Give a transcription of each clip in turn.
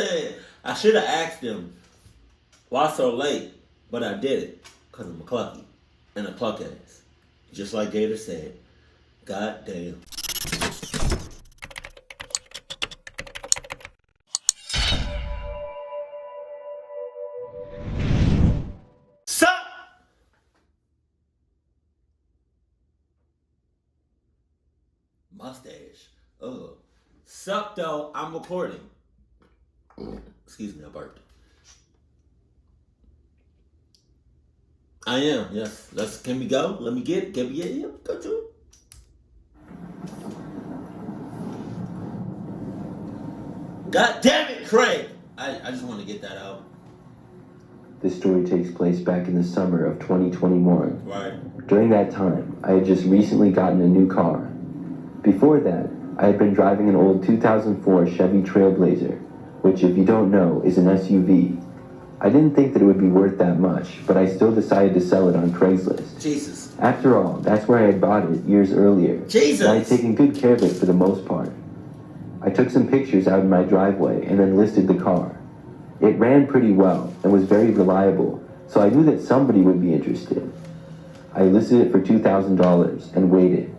said, I should have asked him, why so late? But I did it. Because I'm a clucky. And a cluck ass. Just like Gattor said. God damn. Sup? Mustache. Oh. Sup though, I'm recording. Excuse me, I burped. I am, yes. Can we go? Let me get it. Can we get it? Go to it. God damn it, Craig! I just want to get that out. This story takes place back in the summer of 2021. Right. During that time, I had just recently gotten a new car. Before that, I had been driving an old 2004 Chevy Trailblazer, which, if you don't know, is an SUV. I didn't think that it would be worth that much, but I still decided to sell it on Craigslist. Jesus. After all, that's where I had bought it years earlier. Jesus! And I had taken good care of it for the most part. I took some pictures out in my driveway and then listed the car. It ran pretty well and was very reliable, so I knew that somebody would be interested. I listed it for $2,000 and waited.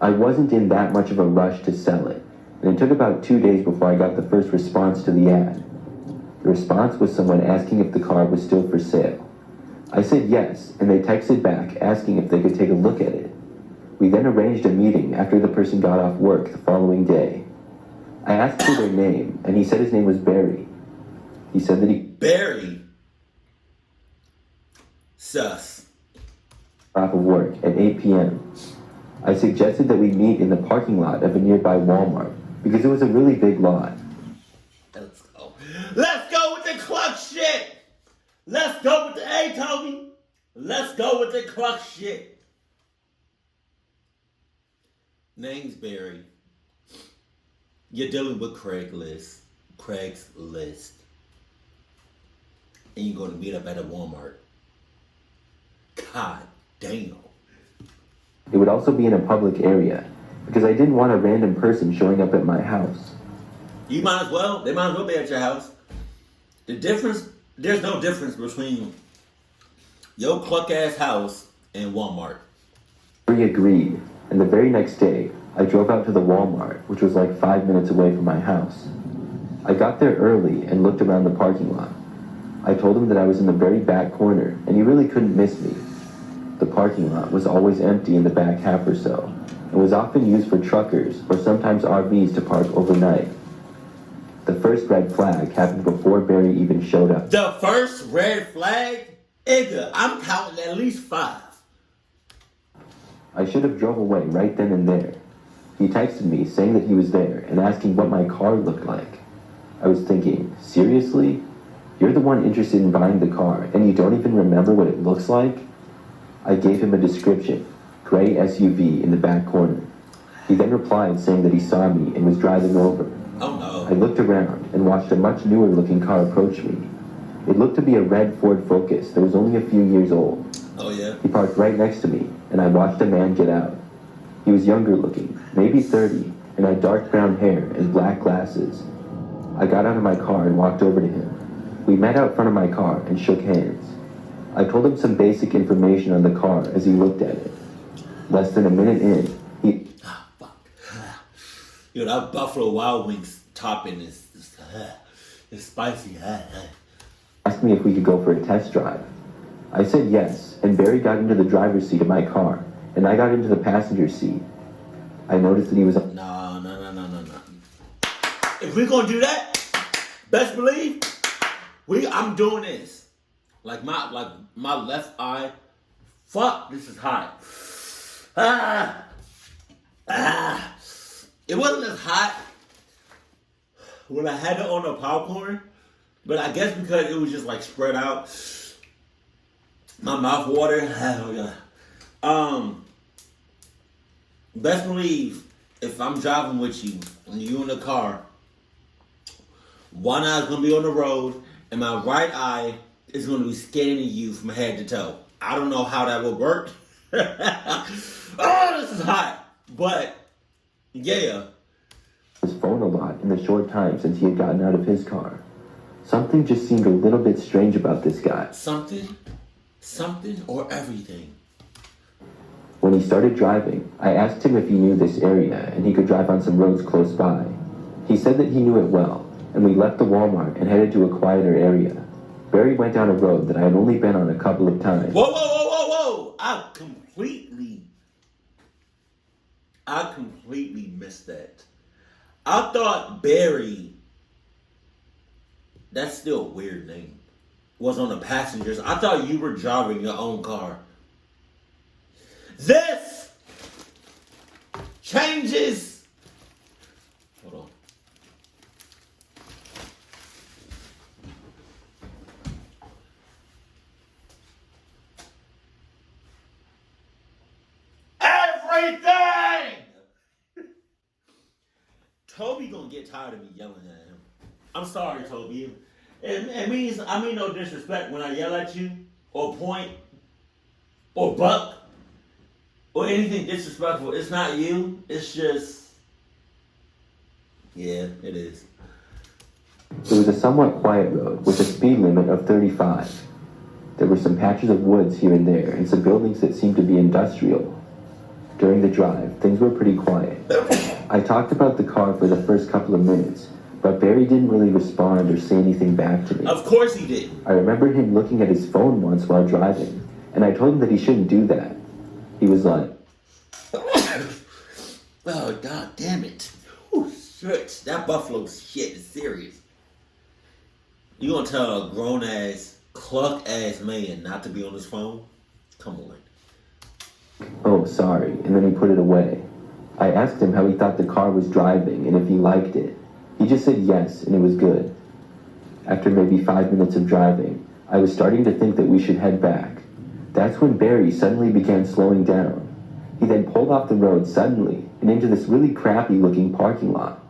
I wasn't in that much of a rush to sell it, and it took about 2 days before I got the first response to the ad. The response was someone asking if the car was still for sale. I said yes, and they texted back asking if they could take a look at it. We then arranged a meeting after the person got off work the following day. I asked for their name, and he said his name was Barry. He said that he... Barry? Sus. ...off of work at 8 p.m. I suggested that we meet in the parking lot of a nearby Walmart, because it was a really big lot. Let's go. Let's go with the cluck shit! Let's go with the... Hey, Toby! Let's go with the cluck shit. Name's Barry. You're dealing with Craigslist. And you're going to meet up at a Walmart. God damn. It would also be in a public area, because I didn't want a random person showing up at my house. You might as well. They might as well be at your house. There's no difference between your cluck-ass house and Walmart. We agreed, and the very next day, I drove out to the Walmart, which was like 5 minutes away from my house. I got there early and looked around the parking lot. I told him that I was in the very back corner, and he really couldn't miss me. The parking lot was always empty in the back half or so, and was often used for truckers or sometimes RVs to park overnight. The first red flag happened before Barry even showed up. The first red flag? Nigga, I'm counting at least 5. I should have drove away right then and there. He texted me saying that he was there and asking what my car looked like. I was thinking, seriously? You're the one interested in buying the car and you don't even remember what it looks like? I gave him a description, gray SUV in the back corner. He then replied saying that he saw me and was driving over. Oh no. I looked around and watched a much newer looking car approach me. It looked to be a red Ford Focus that was only a few years old. Oh yeah? He parked right next to me and I watched a man get out. He was younger looking, maybe 30, and had dark brown hair and black glasses. I got out of my car and walked over to him. We met out front of my car and shook hands. I told him some basic information on the car as he looked at it. Less than a minute in, he... Ah, fuck. Yo, that Buffalo Wild Wings topping is spicy. asked me if we could go for a test drive. I said yes, and Barry got into the driver's seat of my car, and I got into the passenger seat. I noticed that he was... No. If we're gonna do that, best believe, I'm doing this. Like my left eye. Fuck, this is hot. It wasn't as hot when I had it on the popcorn, but I guess because it was just like spread out, my mouth watered. Best believe if I'm driving with you and you in the car, one eye's gonna be on the road and my right eye is gonna be scanning you from head to toe. I don't know how that will work. Oh, this is hot. But yeah. was phone a lot in the short time since he had gotten out of his car. Something just seemed a little bit strange about this guy. Something, or everything. When he started driving, I asked him if he knew this area and he could drive on some roads close by. He said that he knew it well, and we left the Walmart and headed to a quieter area. Barry went down a road that I had only been on a couple of times. Whoa! I completely missed that. I thought Barry, that's still a weird name, was on the passengers. I thought you were driving your own car. This changes. Hold on. Everything! Toby gonna get tired of me yelling at him. I'm sorry, Toby. It means, I mean no disrespect when I yell at you, or point, or buck, or anything disrespectful. It's not you. It's just, yeah, it is. It was a somewhat quiet road with a speed limit of 35. There were some patches of woods here and there and some buildings that seemed to be industrial. During the drive, things were pretty quiet. I talked about the car for the first couple of minutes, but Barry didn't really respond or say anything back to me. Of course he did. I remember him looking at his phone once while driving, and I told him that he shouldn't do that. He was like, oh, God damn it. Whew, shit. That buffalo shit is serious. You gonna tell a grown-ass, cluck-ass man not to be on his phone? Come on. oh, sorry, and then he put it away. I asked him how he thought the car was driving and if he liked it. He just said yes, and it was good. After maybe 5 minutes of driving, I was starting to think that we should head back. That's when Barry suddenly began slowing down. He then pulled off the road suddenly and into this really crappy-looking parking lot.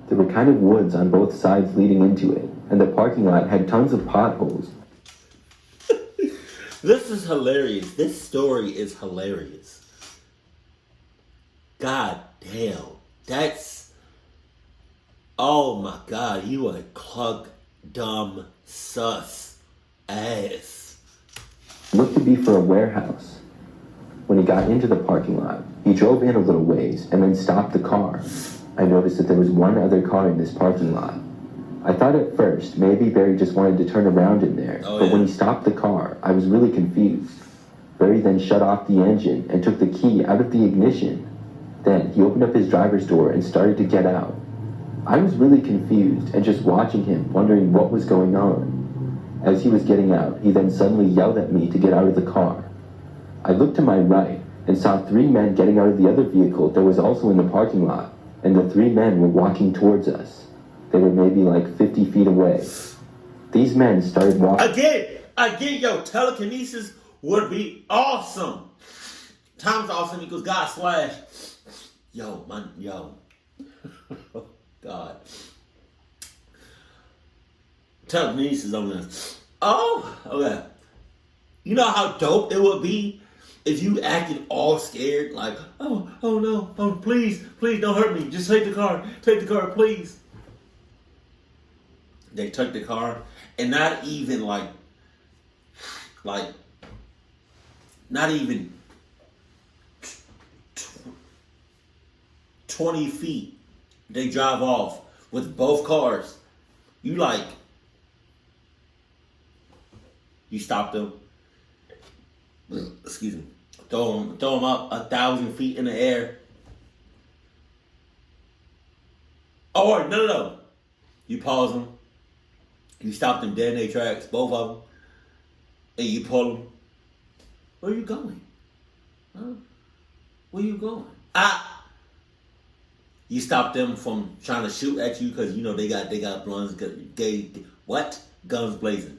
There were kind of woods on both sides leading into it, and the parking lot had tons of potholes. This is hilarious. This story is hilarious. God damn. That's... Oh my God. You a cluck, dumb, sus ass. Looked to be for a warehouse. When he got into the parking lot, he drove in a little ways and then stopped the car. I noticed that there was one other car in this parking lot. I thought at first maybe Barry just wanted to turn around in there, but when he stopped the car, I was really confused. Barry then shut off the engine and took the key out of the ignition. Then he opened up his driver's door and started to get out. I was really confused and just watching him, wondering what was going on. As he was getting out, he then suddenly yelled at me to get out of the car. I looked to my right and saw 3 men getting out of the other vehicle that was also in the parking lot, and the 3 men were walking towards us. They were maybe like 50 feet away. These men started walking. Again, yo, telekinesis would be awesome. Times awesome equals God slash. Yo, man, yo. God. Telekinesis on this. Oh, okay. You know how dope it would be if you acted all scared, like, oh no, oh please don't hurt me. Just take the car, please. They took the car, and not even not even 20 feet. They drive off with both cars. You stop them. Excuse me. Throw them up 1,000 feet in the air. Or no. You pause them. You stop them dead in their tracks, both of them, and you pull them. Where you going? Huh? Where you going? You stop them from trying to shoot at you because you know they got guns. Guns blazing.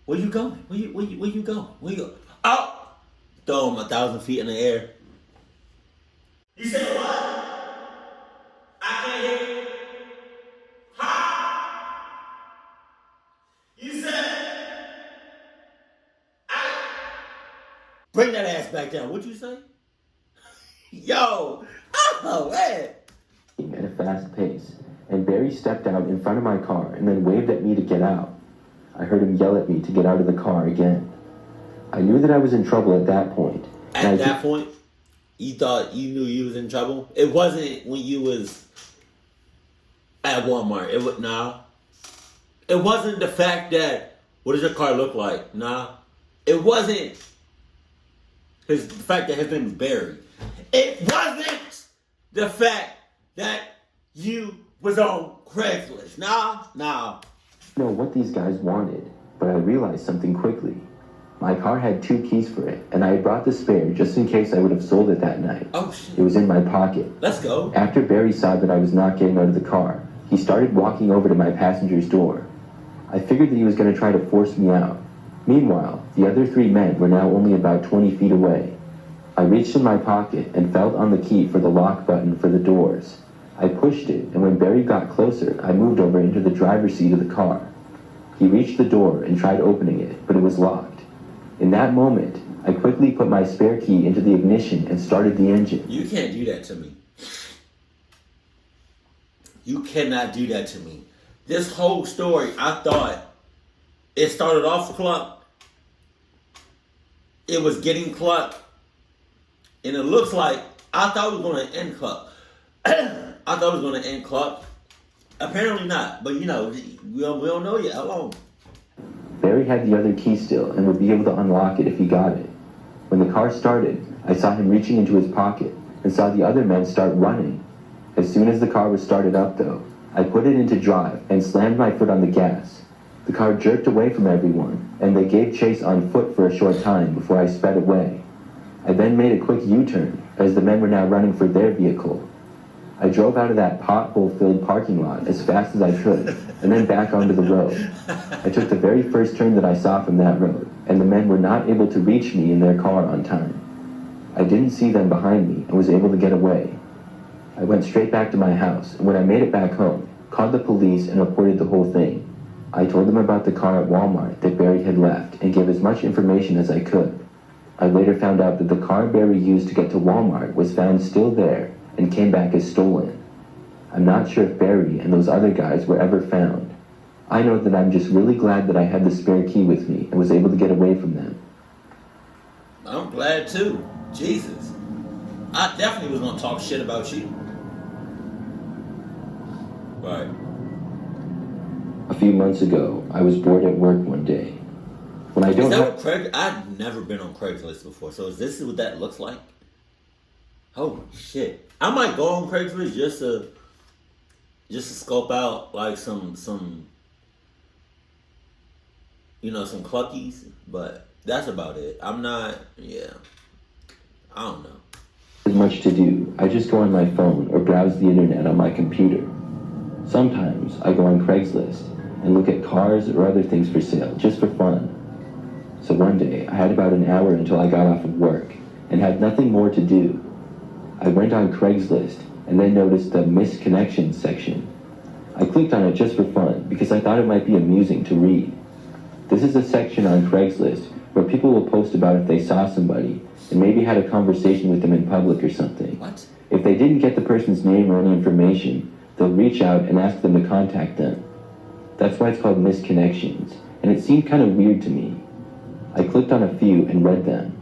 Where you going? Where you going? Where you go? Oh! Throw them 1,000 feet in the air. You said what? I can't hear you. You said, bring that ass back down. What'd you say? Yo, oh man. At a fast pace, and Barry stepped out in front of my car and then waved at me to get out. I heard him yell at me to get out of the car again. I knew that I was in trouble at that point. At that point, you thought you knew you was in trouble? It wasn't when you was at Walmart. It wasn't the fact that, what does your car look like? Nah. It wasn't the fact that his name was Barry. It wasn't the fact that you was on Craigslist. Nah. Know what these guys wanted, but I realized something quickly. My car had 2 keys for it, and I had brought the spare just in case I would have sold it that night. Oh, shit. It was in my pocket. Let's go. After Barry saw that I was not getting out of the car, he started walking over to my passenger's door. I figured that he was going to try to force me out. Meanwhile, the other 3 men were now only about 20 feet away. I reached in my pocket and felt on the key for the lock button for the doors. I pushed it, and when Barry got closer, I moved over into the driver's seat of the car. He reached the door and tried opening it, but it was locked. In that moment, I quickly put my spare key into the ignition and started the engine. You can't do that to me. You cannot do that to me. This whole story, I thought it started off cluck. It was getting cluck. And it looks like I thought it was going to end cluck. I thought it was going to end cluck. Apparently not. But, we don't know yet. How long? Barry had the other key still and would be able to unlock it if he got it. When the car started, I saw him reaching into his pocket and saw the other men start running. As soon as the car was started up, though, I put it into drive and slammed my foot on the gas. The car jerked away from everyone, and they gave chase on foot for a short time before I sped away. I then made a quick U-turn, as the men were now running for their vehicle. I drove out of that pothole-filled parking lot as fast as I could, and then back onto the road. I took the very first turn that I saw from that road, and the men were not able to reach me in their car on time. I didn't see them behind me and was able to get away. I went straight back to my house, and when I made it back home, called the police and reported the whole thing. I told them about the car at Walmart that Barry had left and gave as much information as I could. I later found out that the car Barry used to get to Walmart was found still there and came back as stolen. I'm not sure if Barry and those other guys were ever found. I know that I'm just really glad that I had the spare key with me and was able to get away from them. I'm glad too. Jesus. I definitely was going to talk shit about you. Right. A few months ago, I was bored at work one day. When I don't Is that what I've never been on Craigslist before, so is this what that looks like? Holy shit. I might go on Craigslist just to scope out like some some cluckies, but that's about it. I don't know. There's much to do. I just go on my phone or browse the internet on my computer. Sometimes I go on Craigslist and look at cars or other things for sale just for fun. So one day I had about an hour until I got off of work and had nothing more to do. I went on Craigslist and then noticed the missed connections section. I clicked on it just for fun because I thought it might be amusing to read. This is a section on Craigslist where people will post about if they saw somebody and maybe had a conversation with them in public or something. What? If they didn't get the person's name or any information, they'll reach out and ask them to contact them. That's why it's called missed connections, and it seemed kind of weird to me. I clicked on a few and read them.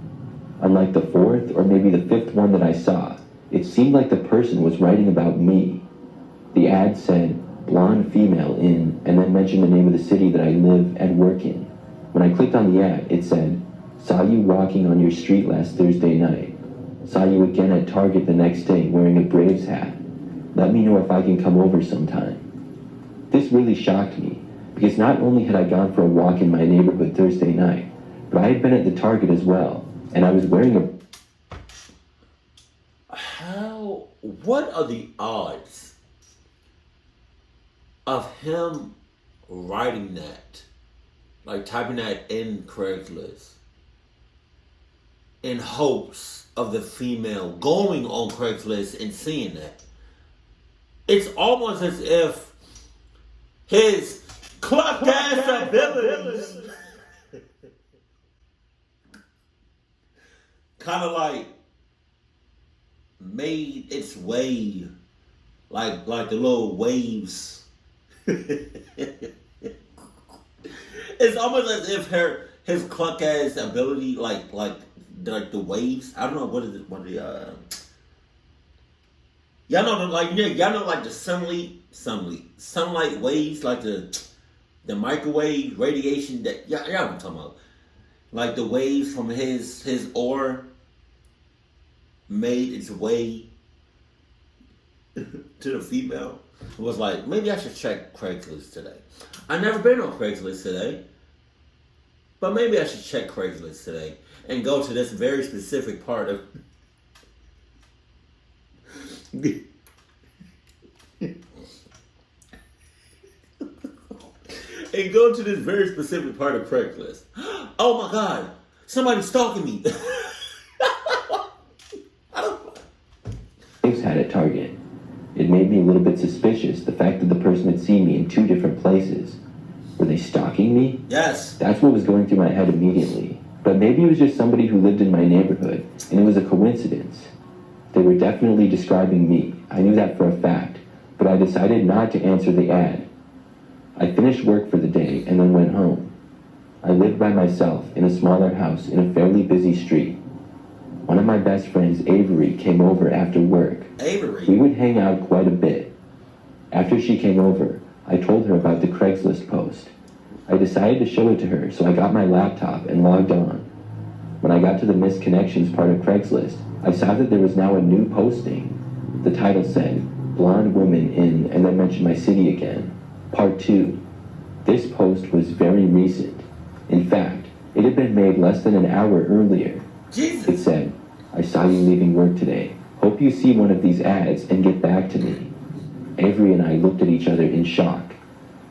Unlike the 4th or maybe the 5th one that I saw, it seemed like the person was writing about me. The ad said, blonde female in, and then mentioned the name of the city that I live and work in. When I clicked on the ad, it said, saw you walking on your street last Thursday night. Saw you again at Target the next day wearing a Braves hat. Let me know if I can come over sometime. This really shocked me, because not only had I gone for a walk in my neighborhood Thursday night, but I had been at the Target as well, and I was wearing a... What are the odds of him writing that, like typing that in Craigslist, in hopes of the female going on Craigslist and seeing that? It's almost as if his cluck ass abilities kind of like made its way like the little waves. It's almost as if his clock ass ability, like the waves. I don't know what is it. What the y'all know y'all know like the sunlight waves, like the microwave radiation that y'all know what I'm talking about. Like the waves from his aura made its way to the female. It was like, maybe I should check Craigslist today. I've never been on Craigslist today. But maybe I should check Craigslist today and go to this very specific part of and go to this very specific part of Craigslist. Oh my God, somebody's stalking me. Had at Target. It made me a little bit suspicious, the fact that the person had seen me in 2 different places. Were they stalking me? Yes. That's what was going through my head immediately. But maybe it was just somebody who lived in my neighborhood, and it was a coincidence. They were definitely describing me. I knew that for a fact, but I decided not to answer the ad. I finished work for the day and then went home. I lived by myself in a smaller house in a fairly busy street. One of my best friends, Avery, came over after work. Avery? We would hang out quite a bit. After she came over, I told her about the Craigslist post. I decided to show it to her, so I got my laptop and logged on. When I got to the missed connections part of Craigslist, I saw that there was now a new posting. The title said, Blonde Woman in, and then mentioned my city again. Part 2. This post was very recent. In fact, it had been made less than an hour earlier. Jesus. It said, I saw you leaving work today. Hope you see one of these ads and get back to me. Avery and I looked at each other in shock.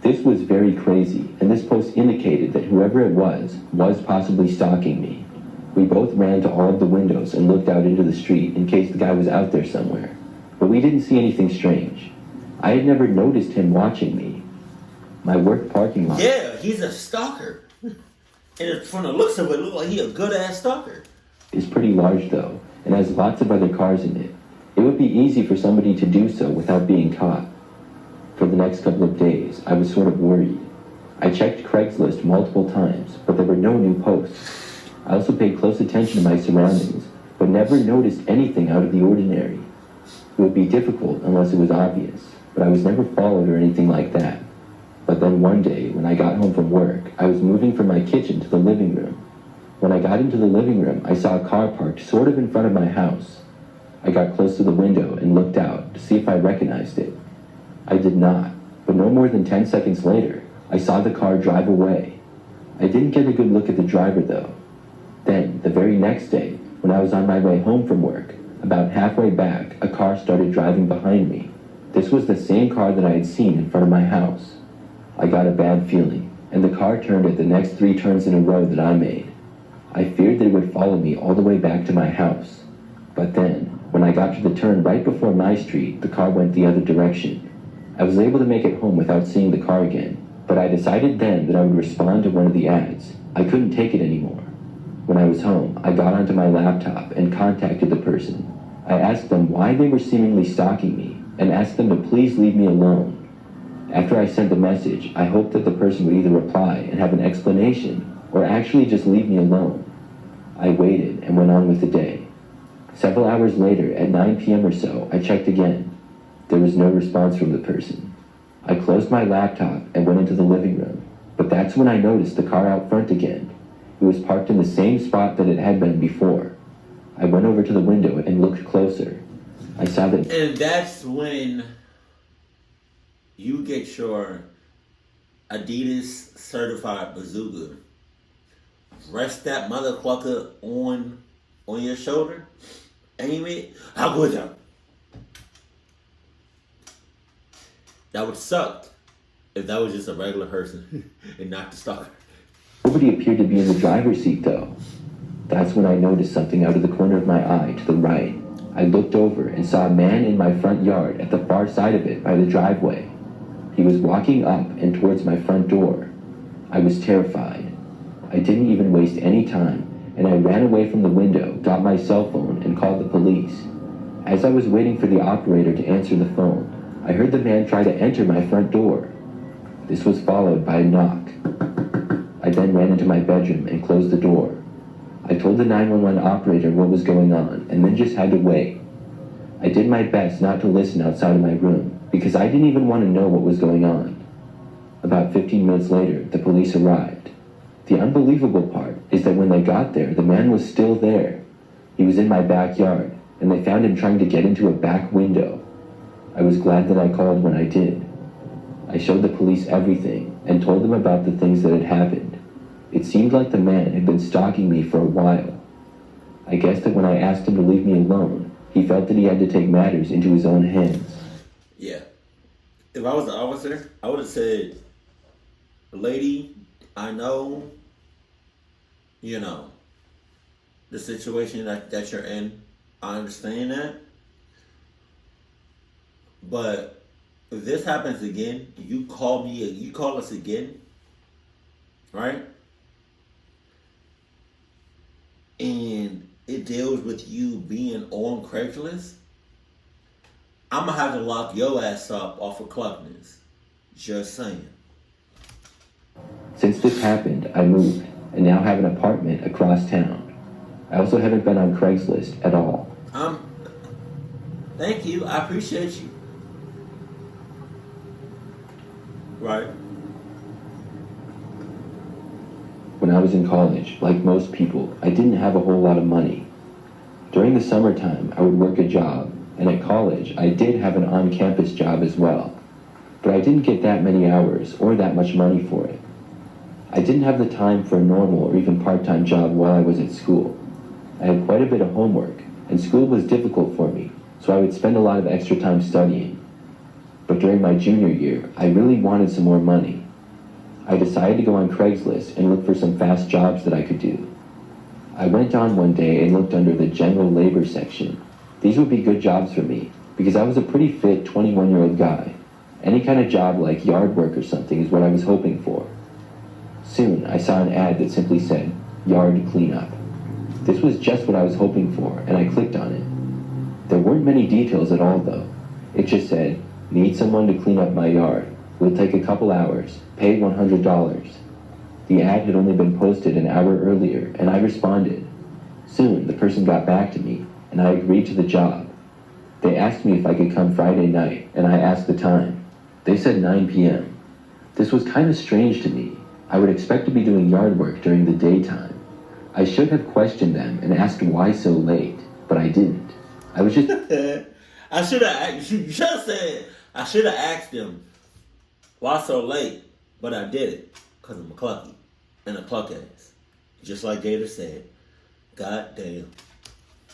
This was very crazy, and this post indicated that whoever it was possibly stalking me. We both ran to all of the windows and looked out into the street in case the guy was out there somewhere. But we didn't see anything strange. I had never noticed him watching me. My work parking lot. Yeah, he's a stalker. And from the looks of it, look like he's a good-ass stalker. Is pretty large though, and has lots of other cars in it. It would be easy for somebody to do so without being caught. For the next couple of days, I was sort of worried. I checked Craigslist multiple times, but there were no new posts. I also paid close attention to my surroundings, but never noticed anything out of the ordinary. It would be difficult unless it was obvious, but I was never followed or anything like that. But then one day, when I got home from work, I was moving from my kitchen to the living room. When I got into the living room, I saw a car parked sort of in front of my house. I got close to the window and looked out to see if I recognized it. I did not, but no more than 10 seconds later, I saw the car drive away. I didn't get a good look at the driver though. Then, the very next day, when I was on my way home from work, about halfway back, a car started driving behind me. This was the same car that I had seen in front of my house. I got a bad feeling, and the car turned at the next 3 turns in a row that I made. I feared that it would follow me all the way back to my house. But then, when I got to the turn right before my street, the car went the other direction. I was able to make it home without seeing the car again, but I decided then that I would respond to one of the ads. I couldn't take it anymore. When I was home, I got onto my laptop and contacted the person. I asked them why they were seemingly stalking me, and asked them to please leave me alone. After I sent the message, I hoped that the person would either reply and have an explanation, or actually just leave me alone. I waited and went on with the day. Several hours later, at 9 p.m. or so, I checked again. There was no response from the person. I closed my laptop and went into the living room, but that's when I noticed the car out front again. It was parked in the same spot that it had been before. I went over to the window and looked closer. I saw that... And that's when you get your Adidas certified bazooka. Rest that motherfucker on your shoulder. Aim it. How good job. That would suck if that was just a regular person and not the stalker. Nobody appeared to be in the driver's seat though. That's when I noticed something out of the corner of my eye to the right. I looked over and saw a man in my front yard at the far side of it by the driveway. He was walking up and towards my front door. I was terrified. I didn't even waste any time, and I ran away from the window, got my cell phone, and called the police. As I was waiting for the operator to answer the phone, I heard the man try to enter my front door. This was followed by a knock. I then ran into my bedroom and closed the door. I told the 911 operator what was going on and then just had to wait. I did my best not to listen outside of my room because I didn't even want to know what was going on. About 15 minutes later, the police arrived. The unbelievable part is that when they got there, the man was still there. He was in my backyard, and they found him trying to get into a back window. I was glad that I called when I did. I showed the police everything and told them about the things that had happened. It seemed like the man had been stalking me for a while. I guess that when I asked him to leave me alone, he felt that he had to take matters into his own hands. Yeah. If I was the officer, I would have said, lady, I know, the situation that you're in. I understand that. But if this happens again, you call us again, right? And it deals with you being on Craigslist, I'm gonna have to lock your ass up off of clubness. Just saying. Since this happened, I moved and now have an apartment across town. I also haven't been on Craigslist at all. Thank you. I appreciate you. Right. When I was in college, like most people, I didn't have a whole lot of money. During the summertime, I would work a job, and at college, I did have an on-campus job as well. But I didn't get that many hours or that much money for it. I didn't have the time for a normal or even part-time job while I was at school. I had quite a bit of homework, and school was difficult for me, so I would spend a lot of extra time studying. But during my junior year, I really wanted some more money. I decided to go on Craigslist and look for some fast jobs that I could do. I went on one day and looked under the general labor section. These would be good jobs for me, because I was a pretty fit 21-year-old guy. Any kind of job like yard work or something is what I was hoping for. Soon, I saw an ad that simply said, yard cleanup. This was just what I was hoping for, and I clicked on it. There weren't many details at all, though. It just said, need someone to clean up my yard. Will take a couple hours. Pay $100. The ad had only been posted an hour earlier, and I responded. Soon, the person got back to me, and I agreed to the job. They asked me if I could come Friday night, and I asked the time. They said 9 p.m. This was kind of strange to me. I would expect to be doing yard work during the daytime. I should have questioned them and asked why so late, but I didn't. I was just... You should have said, I should have asked them, why so late? But I did it, because I'm a clucky, and a cluck ass. Just like Gattor said. God damn.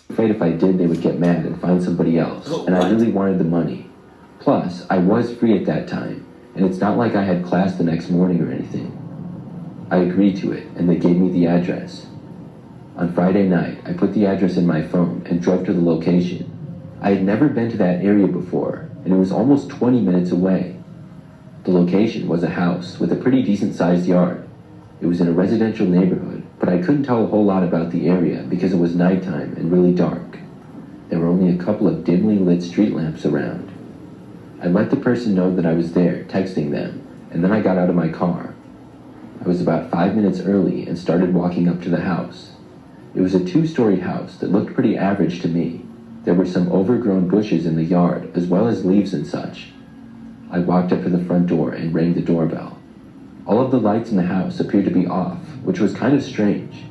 Afraid if I did, they would get mad and find somebody else, and I really wanted the money. Plus, I was free at that time, and it's not like I had class the next morning or anything. I agreed to it, and they gave me the address. On Friday night, I put the address in my phone and drove to the location. I had never been to that area before, and it was almost 20 minutes away. The location was a house with a pretty decent-sized yard. It was in a residential neighborhood, but I couldn't tell a whole lot about the area because it was nighttime and really dark. There were only a couple of dimly lit street lamps around. I let the person know that I was there, texting them, and then I got out of my car. I was about 5 minutes early and started walking up to the house. It was a 2-story house that looked pretty average to me. There were some overgrown bushes in the yard, as well as leaves and such. I walked up to the front door and rang the doorbell. All of the lights in the house appeared to be off, which was kind of strange.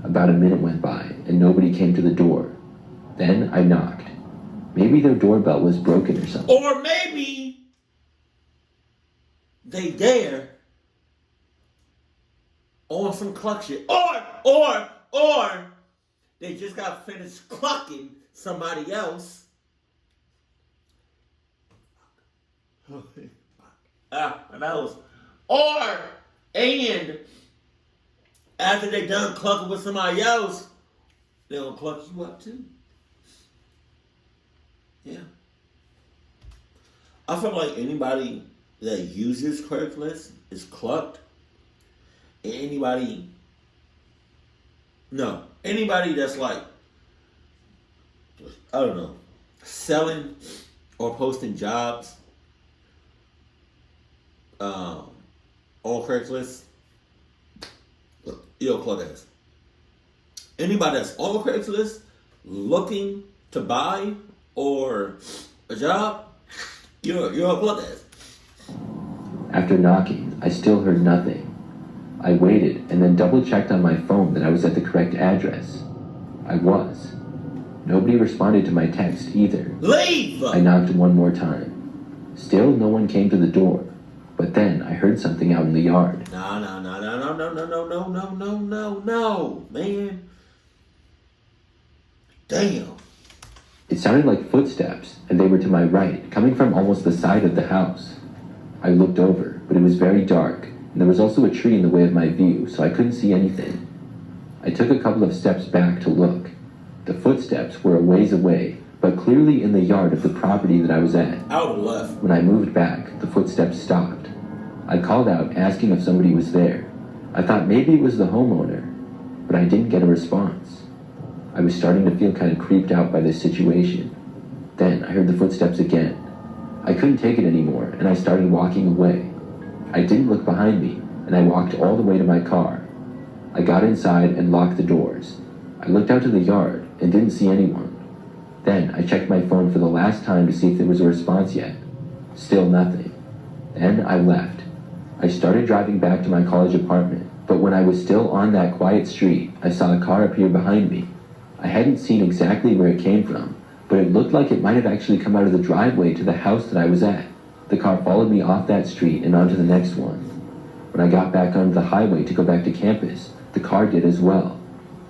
About a minute went by, and nobody came to the door. Then I knocked. Maybe their doorbell was broken or something. Or maybe they there on some cluck shit. Or they just got finished clucking somebody else. And after they done clucking with somebody else, they gonna cluck you up too. Yeah. I feel like anybody that uses Craigslist is clucked. Anybody that's like, I don't know, selling or posting jobs on Craigslist, you're a plug ass. Anybody that's on Craigslist looking to buy or a job, you're a plug ass. After knocking, I still heard nothing. I waited and then double checked on my phone that I was at the correct address. I was. Nobody responded to my text either. Leave! I knocked one more time. Still no one came to the door. But then I heard something out in the yard. No, man. Damn. It sounded like footsteps, and they were to my right, coming from almost the side of the house. I looked over, but it was very dark, and there was also a tree in the way of my view, so I couldn't see anything. I took a couple of steps back to look. The footsteps were a ways away, but clearly in the yard of the property that I was at. I would have left. When I moved back, the footsteps stopped. I called out, asking if somebody was there. I thought maybe it was the homeowner, but I didn't get a response. I was starting to feel kind of creeped out by this situation. Then I heard the footsteps again. I couldn't take it anymore, and I started walking away. I didn't look behind me, and I walked all the way to my car. I got inside and locked the doors. I looked out to the yard and didn't see anyone. Then I checked my phone for the last time to see if there was a response yet. Still nothing. Then I left. I started driving back to my college apartment, but when I was still on that quiet street, I saw a car appear behind me. I hadn't seen exactly where it came from, but it looked like it might have actually come out of the driveway to the house that I was at. The car followed me off that street and onto the next one. When I got back onto the highway to go back to campus, the car did as well.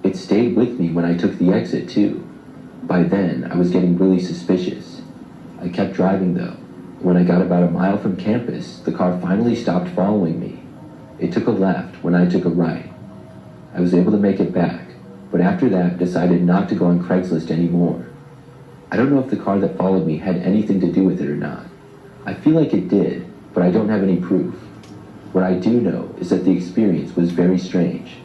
It stayed with me when I took the exit too. By then, I was getting really suspicious. I kept driving though. When I got about a mile from campus, the car finally stopped following me. It took a left when I took a right. I was able to make it back, but after that decided not to go on Craigslist anymore. I don't know if the car that followed me had anything to do with it or not. I feel like it did, but I don't have any proof. What I do know is that the experience was very strange.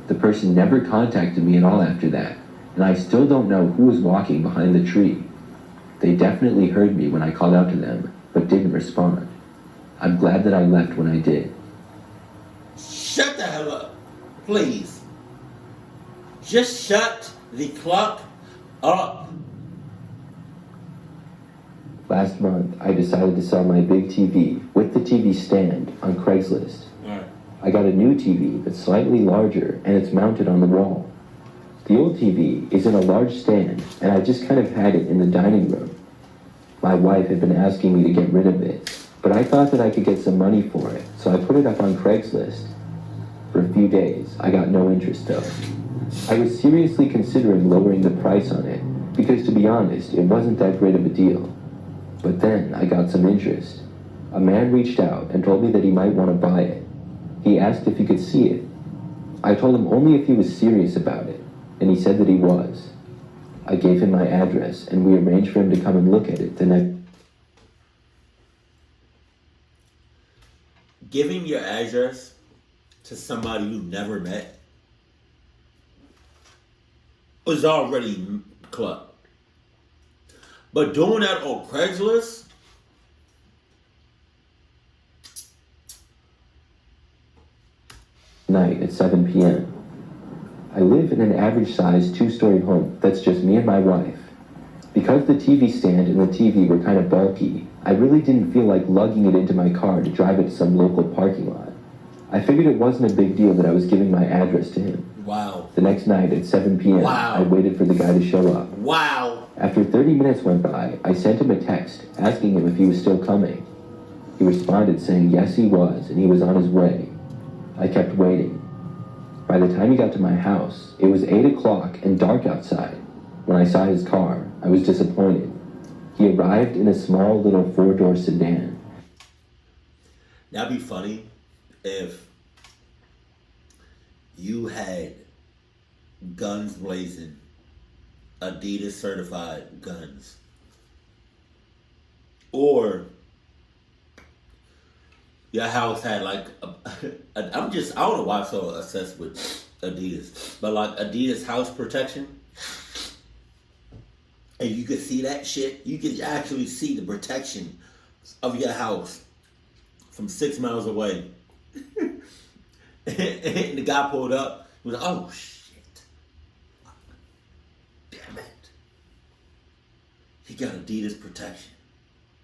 The person never contacted me at all after that, and I still don't know who was walking behind the tree. They definitely heard me when I called out to them, but didn't respond. I'm glad that I left when I did. Shut the hell up. Please. Just shut the clock up. Last month, I decided to sell my big TV with the TV stand on Craigslist. Right. I got a new TV that's slightly larger and it's mounted on the wall. The old TV is in a large stand and I just kind of had it in the dining room. My wife had been asking me to get rid of it, but I thought that I could get some money for it, so I put it up on Craigslist. For a few days, I got no interest though. I was seriously considering lowering the price on it, because to be honest, it wasn't that great of a deal. But then I got some interest. A man reached out and told me that he might want to buy it. He asked if he could see it. I told him only if he was serious about it, and he said that he was. I gave him my address, and we arranged for him to come and look at it the next. Giving your address to somebody you never met was already club. But doing that on Craigslist, Night at 7 p.m. I live in an average-sized two-story home that's just me and my wife. Because the TV stand and the TV were kind of bulky, I really didn't feel like lugging it into my car to drive it to some local parking lot. I figured it wasn't a big deal that I was giving my address to him. wow. The next night at 7 p.m., Wow. I waited for the guy to show up. Wow. After 30 minutes went by, I sent him a text asking him if he was still coming. He responded saying yes he was and he was on his way. I kept waiting. By the time he got to my house, it was 8 o'clock and dark outside. When I saw his car, I was disappointed. He arrived in a small little 4-door sedan. That'd be funny if you had guns blazing, Adidas certified guns. Or your house had like, I don't know why I'm so obsessed with Adidas, but like Adidas house protection. And you could see that shit. You could actually see the protection of your house from 6 miles away. And the guy pulled up. He was like, oh, shit. Damn it. He got Adidas protection.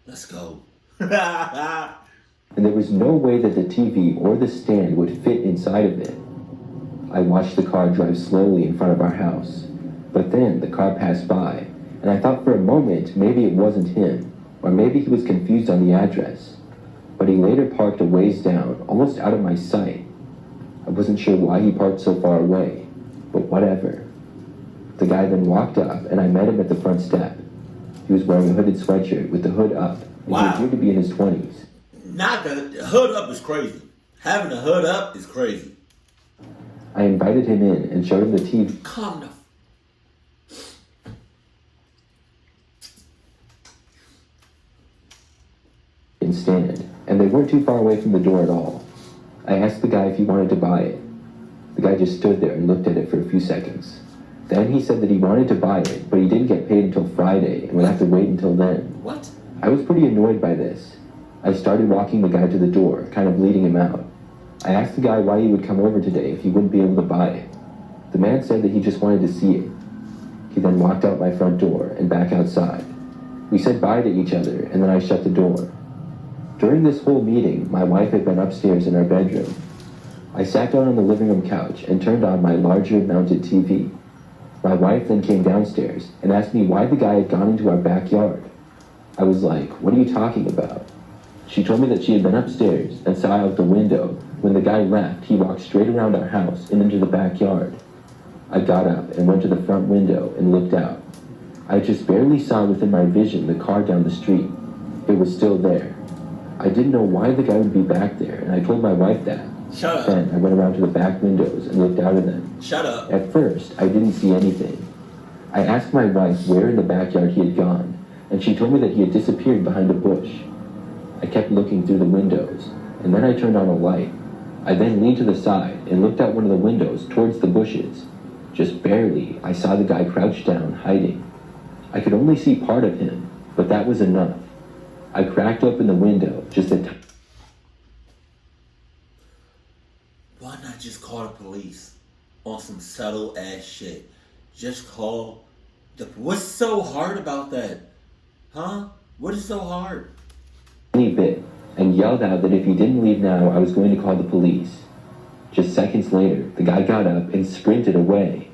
Let's go. And there was no way that the TV or the stand would fit inside of it. I watched the car drive slowly in front of our house. But then the car passed by, and I thought for a moment maybe it wasn't him, or maybe he was confused on the address. But he later parked a ways down, almost out of my sight. I wasn't sure why he parked so far away, but whatever. The guy then walked up, and I met him at the front step. He was wearing a hooded sweatshirt with the hood up, and Wow. he appeared to be in his 20s. Not the hood up is crazy. Having a hood up is crazy. I invited him in and showed him the TV Calm down. and stand, and they weren't too far away from the door at all. I asked the guy if he wanted to buy it. The guy just stood there and looked at it for a few seconds. Then he said that he wanted to buy it, but he didn't get paid until Friday and would have to wait until then. What? I was pretty annoyed by this. I started walking the guy to the door, kind of leading him out. I asked the guy why he would come over today if he wouldn't be able to buy it. The man said that he just wanted to see it. He then walked out my front door and back outside. We said bye to each other, and then I shut the door. During this whole meeting, my wife had been upstairs in our bedroom. I sat down on the living room couch and turned on my larger mounted TV. My wife then came downstairs and asked me why the guy had gone into our backyard. I was like, what are you talking about? She told me that she had been upstairs and saw out the window. When the guy left, he walked straight around our house and into the backyard. I got up and went to the front window and looked out. I just barely saw within my vision the car down the street. It was still there. I didn't know why the guy would be back there, and I told my wife that. Shut up. Then I went around to the back windows and looked out of them. Shut up. At first, I didn't see anything. I asked my wife where in the backyard he had gone, and she told me that he had disappeared behind a bush. I kept looking through the windows, and then I turned on a light. I then leaned to the side and looked out one of the windows towards the bushes. Just barely, I saw the guy crouched down, hiding. I could only see part of him, but that was enough. I cracked open the window just a Why not just call the police on some subtle ass shit? Just call the. What's so hard about that? Huh? What is so hard? tiny bit and yelled out that if he didn't leave now, I was going to call the police. Just seconds later, the guy got up and sprinted away.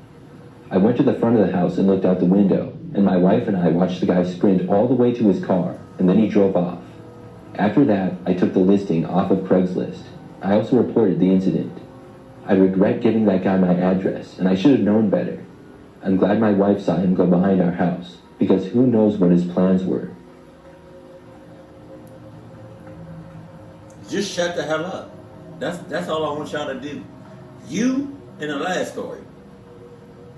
I went to the front of the house and looked out the window, and my wife and I watched the guy sprint all the way to his car, and then he drove off. After that, I took the listing off of Craigslist. I also reported the incident. I regret giving that guy my address, and I should have known better. I'm glad my wife saw him go behind our house, because who knows what his plans were. Just shut the hell up. That's all I want y'all to do. You and the last story.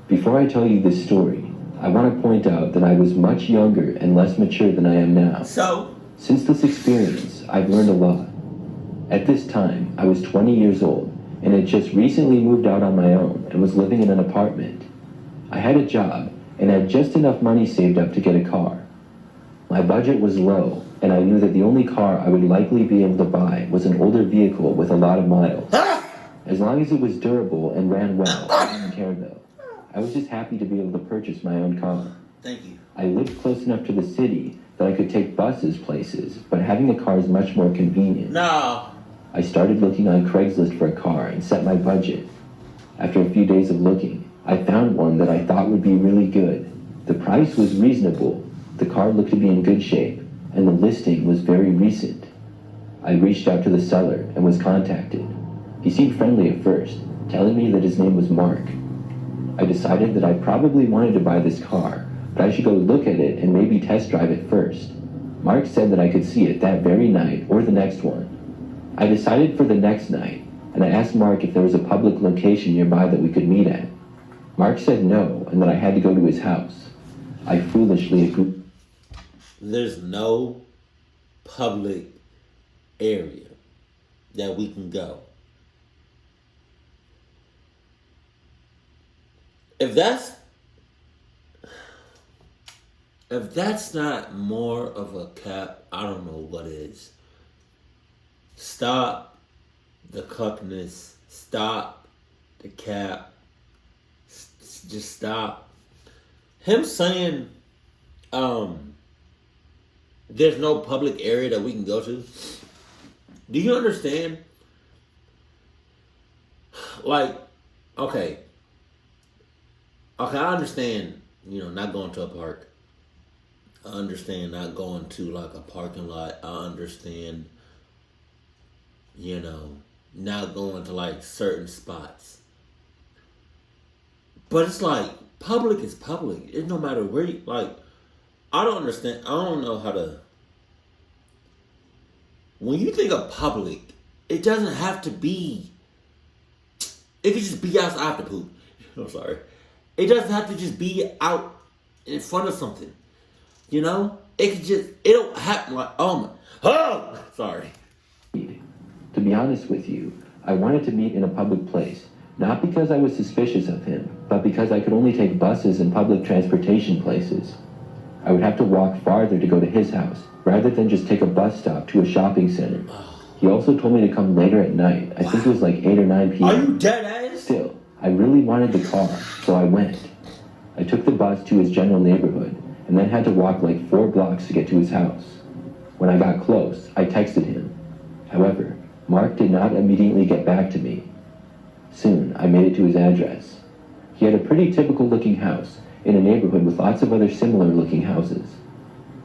Before I tell you this story, I want to point out that I was much younger and less mature than I am now. So, Since this experience, I've learned a lot. At this time, I was 20 years old and had just recently moved out on my own and was living in an apartment. I had a job and had just enough money saved up to get a car. My budget was low, and I knew that the only car I would likely be able to buy was an older vehicle with a lot of miles. As long as it was durable and ran well, I didn't care though. I was just happy to be able to purchase my own car. thank you. I lived close enough to the city that I could take buses places, but having a car is much more convenient. No. I started looking on Craigslist for a car and set my budget. After a few days of looking, I found one that I thought would be really good. The price was reasonable, the car looked to be in good shape, and the listing was very recent. I reached out to the seller and was contacted. He seemed friendly at first, telling me that his name was Mark. I decided that I probably wanted to buy this car, but I should go look at it and maybe test drive it first. Mark said that I could see it that very night or the next one. I decided for the next night, and I asked Mark if there was a public location nearby that we could meet at. Mark said no, and that I had to go to his house. I foolishly agreed. There's no public area that we can go. If that's not more of a cap, I don't know what is. Stop the cuckness. Stop the cap. Just stop. Him saying, there's no public area that we can go to. Do you understand? Like, okay, I understand, not going to a park. I understand not going to like a parking lot. I understand, not going to like certain spots. But it's like, public is public. It no matter where you, like, I don't understand. I don't know how to. When you think of public, it doesn't have to be. It could just be outside the poop. I'm sorry. It doesn't have to just be out in front of something. It could just. It don't happen like sorry. To be honest with you, I wanted to meet in a public place, not because I was suspicious of him, but because I could only take buses and public transportation places. I would have to walk farther to go to his house, rather than just take a bus stop to a shopping center. He also told me to come later at night. I think it was like 8 or 9 p.m. Are you dead ass? Still, I really wanted the car, so I went. I took the bus to his general neighborhood, and then had to walk like 4 blocks to get to his house. When I got close, I texted him. However, Mark did not immediately get back to me. Soon, I made it to his address. He had a pretty typical-looking house in a neighborhood with lots of other similar-looking houses.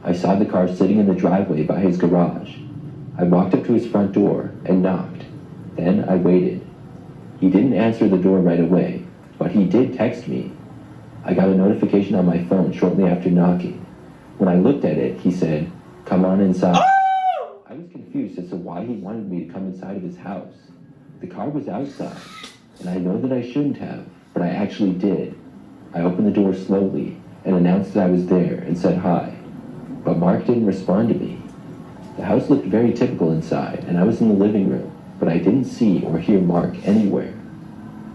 I saw the car sitting in the driveway by his garage. I walked up to his front door and knocked. Then I waited. He didn't answer the door right away, but he did text me. I got a notification on my phone shortly after knocking. When I looked at it, he said, "Come on inside." I was confused as to why he wanted me to come inside of his house. The car was outside, and I know that I shouldn't have, but I actually did. I opened the door slowly and announced that I was there and said hi, but Mark didn't respond to me. The house looked very typical inside, and I was in the living room, but I didn't see or hear Mark anywhere.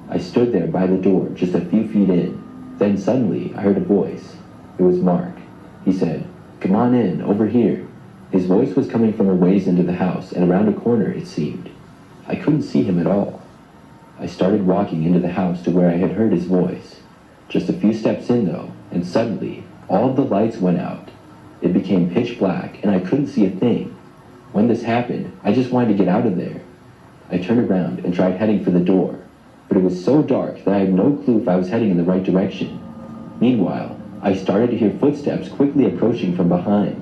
I stood there by the door, just a few feet in. Then suddenly, I heard a voice. It was Mark. He said, "Come on in, over here." His voice was coming from a ways into the house, and around a corner, it seemed. I couldn't see him at all. I started walking into the house to where I had heard his voice. Just a few steps in, though, and suddenly, all of the lights went out. It became pitch black, and I couldn't see a thing. When this happened, I just wanted to get out of there. I turned around and tried heading for the door, but it was so dark that I had no clue if I was heading in the right direction. Meanwhile, I started to hear footsteps quickly approaching from behind.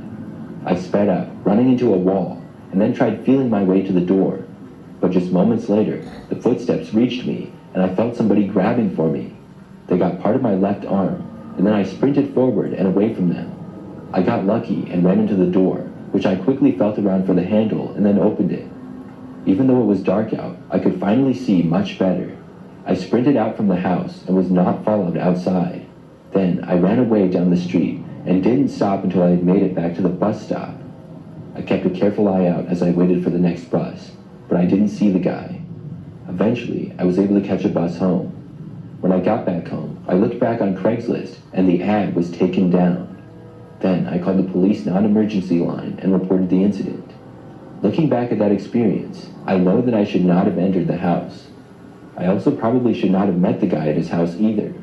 I sped up, running into a wall, and then tried feeling my way to the door. But just moments later, the footsteps reached me, and I felt somebody grabbing for me. They got part of my left arm, and then I sprinted forward and away from them. I got lucky and ran into the door, which I quickly felt around for the handle and then opened it. Even though it was dark out, I could finally see much better. I sprinted out from the house and was not followed outside. Then I ran away down the street and didn't stop until I had made it back to the bus stop. I kept a careful eye out as I waited for the next bus, but I didn't see the guy. Eventually, I was able to catch a bus home. When I got back home, I looked back on Craigslist and the ad was taken down. Then I called the police non-emergency line and reported the incident. Looking back at that experience, I know that I should not have entered the house. I also probably should not have met the guy at his house either.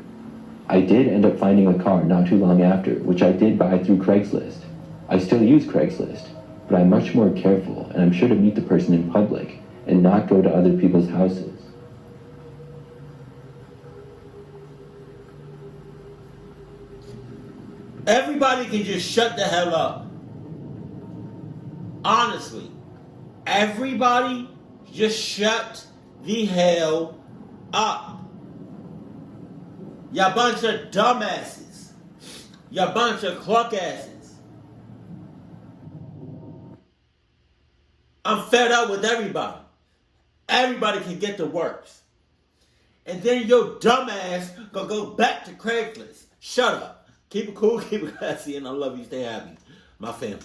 I did end up finding a car not too long after, which I did buy through Craigslist. I still use Craigslist, but I'm much more careful, and I'm sure to meet the person in public and not go to other people's houses. Everybody can just shut the hell up. Honestly. Everybody just shut the hell up. Y'all bunch of dumbasses. Y'all bunch of cluck asses. I'm fed up with everybody. Everybody can get the works. And then your dumbass gonna go back to Craigslist. Shut up. Keep it cool, keep it classy, and I love you. Stay happy. My family.